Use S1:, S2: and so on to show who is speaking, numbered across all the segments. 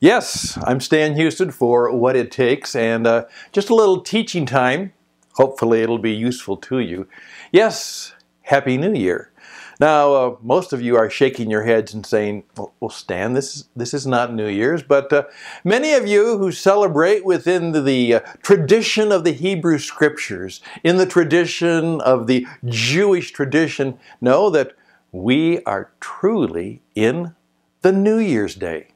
S1: Yes, I'm staying Hustad for what it takes, and just a little teaching time. Hopefully it'll be useful to you. Yes, Happy New Year. Now, most of you are shaking your heads and saying, well Stan, this is not New Year's, but many of you who celebrate within the tradition of the Hebrew Scriptures, in the tradition of the Jewish tradition, know that we are truly in the New Year's Day.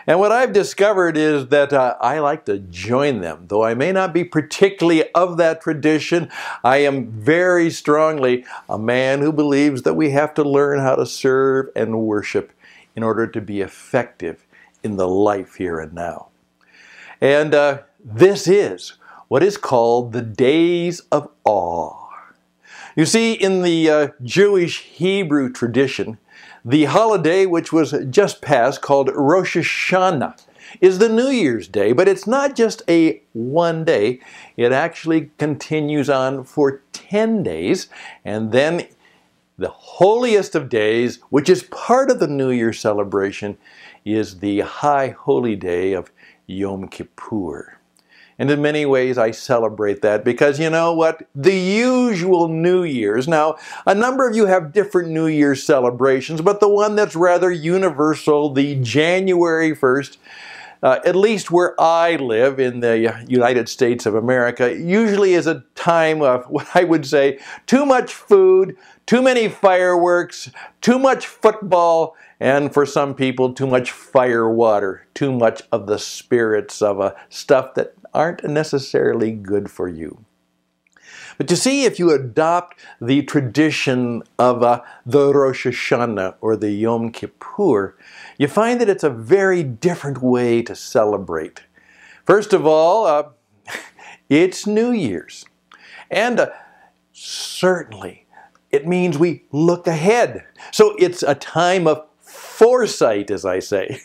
S1: And what I've discovered is that I like to join them. Though I may not be particularly of that tradition, I am very strongly a man who believes that we have to learn how to serve and worship in order to be effective in the life here and now. And this is what is called the Days of Awe. You see, in the Jewish Hebrew tradition, the holiday which was just passed, called Rosh Hashanah, is the New Year's Day, but it's not just a one day. It actually continues on for 10 days, and then the holiest of days, which is part of the New Year celebration, is the high holy day of Yom Kippur. And in many ways, I celebrate that because, you know what? The usual New Year's. Now, a number of you have different New Year's celebrations, but the one that's rather universal, the January 1st, at least where I live in the United States of America, usually is a time of what I would say too much food, too many fireworks, too much football, and for some people, too much fire water, too much of the spirits of stuff that aren't necessarily good for you. But you see, if you adopt the tradition of the Rosh Hashanah or the Yom Kippur, you find that it's a very different way to celebrate. First of all, it's New Year's. And certainly, it means we look ahead. So it's a time of foresight, as I say.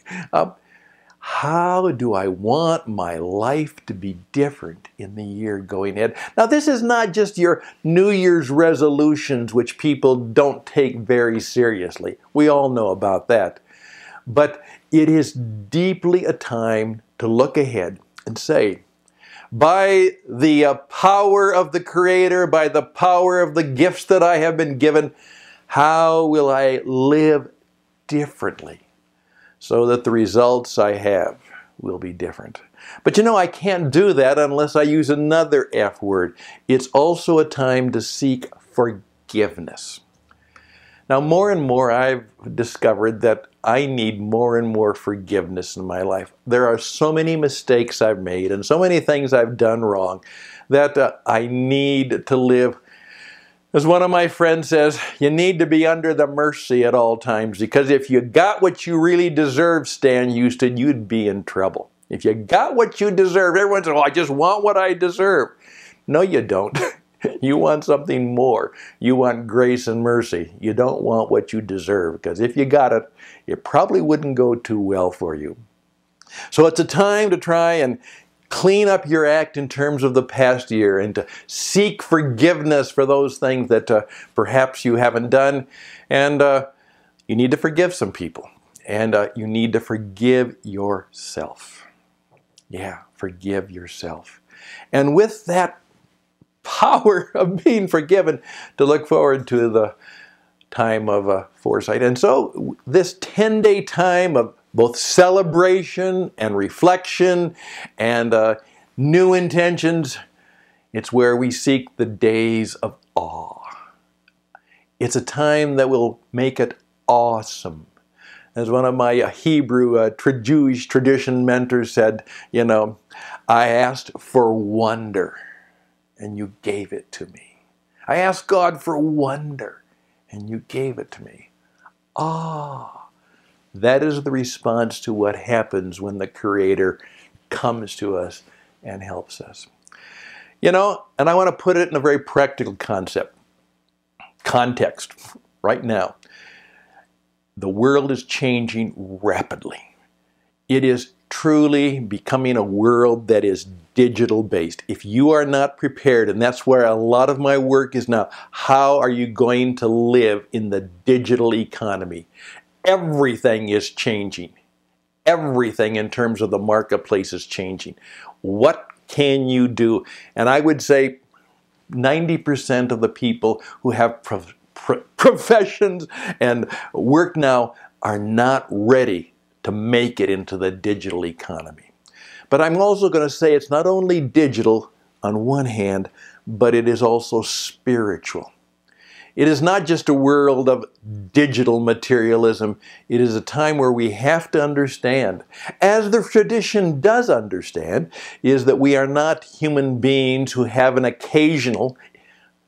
S1: How do I want my life to be different in the year going ahead? Now, this is not just your New Year's resolutions, which people don't take very seriously. We all know about that. But it is deeply a time to look ahead and say, by the power of the Creator, by the power of the gifts that I have been given, how will I live differently so that the results I have will be different? But you know, I can't do that unless I use another F word. It's also a time to seek forgiveness. Now, more and more I've discovered that I need more and more forgiveness in my life. There are so many mistakes I've made and so many things I've done wrong that I need to live. As one of my friends says, you need to be under the mercy at all times, because if you got what you really deserve, Stan Hustad, you'd be in trouble. If you got what you deserve, everyone says, oh, I just want what I deserve. No, you don't. You want something more. You want grace and mercy. You don't want what you deserve, because if you got it, it probably wouldn't go too well for you. So it's a time to try and clean up your act in terms of the past year and to seek forgiveness for those things that perhaps you haven't done. And you need to forgive some people. And you need to forgive yourself. Yeah, forgive yourself. And with that power of being forgiven, to look forward to the time of foresight. And so this 10-day time of both celebration and reflection and new intentions, it's where we seek the days of awe. It's a time that will make it awesome. As one of my Hebrew Jewish tradition mentors said, you know, I asked for wonder, and you gave it to me. I asked God for wonder, and you gave it to me. Ah. That is the response to what happens when the Creator comes to us and helps us. You know, and I want to put it in a very practical context right now. The world is changing rapidly. It is truly becoming a world that is digital based. If you are not prepared, and that's where a lot of my work is now, how are you going to live in the digital economy? Everything is changing. everything in terms of the marketplace is changing. What can you do? And I would say 90% of the people who have professions and work now are not ready to make it into the digital economy. But I'm also going to say it's not only digital on one hand, but it is also spiritual. It is not just a world of digital materialism. It is a time where we have to understand, as the tradition does understand, is that we are not human beings who have an occasional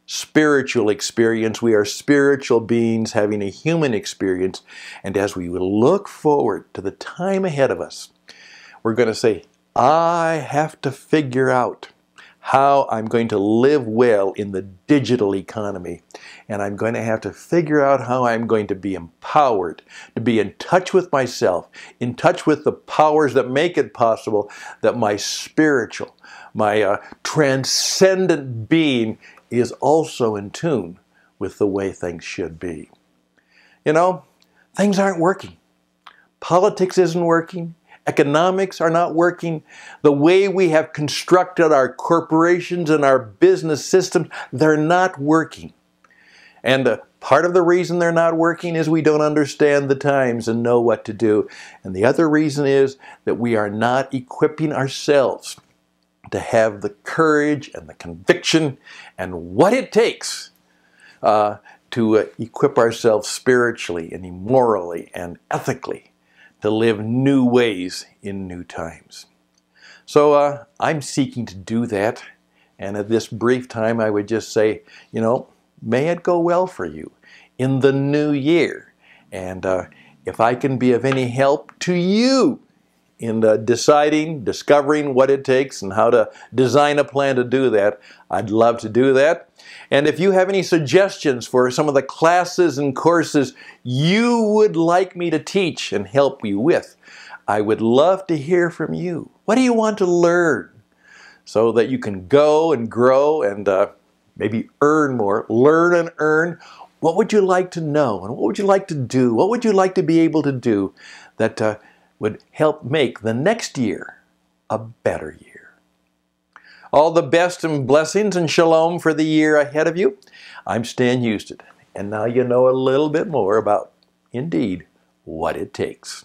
S1: spiritual experience. We are spiritual beings having a human experience. And as we look forward to the time ahead of us, we're going to say, I have to figure out how I'm going to live well in the digital economy. And I'm going to have to figure out how I'm going to be empowered, to be in touch with myself, in touch with the powers that make it possible that my spiritual, my transcendent being is also in tune with the way things should be. You know, things aren't working. Politics isn't working. Economics are not working. The way we have constructed our corporations and our business systems, they're not working. And part of the reason they're not working is we don't understand the times and know what to do. And the other reason is that we are not equipping ourselves to have the courage and the conviction and what it takes to equip ourselves spiritually and morally and ethically to live new ways in new times. So I'm seeking to do that. And at this brief time, I would just say, you know, may it go well for you in the new year. And if I can be of any help to you in discovering what it takes and how to design a plan to do that, I'd love to do that. And if you have any suggestions for some of the classes and courses you would like me to teach and help you with, I would love to hear from you. What do you want to learn so that you can go and grow and maybe earn more, learn and earn? What would you like to know and what would you like to do? What would you like to be able to do that would help make the next year a better year? All the best and blessings and shalom for the year ahead of you. I'm Stan Hustad, and now you know a little bit more about, indeed, what it takes.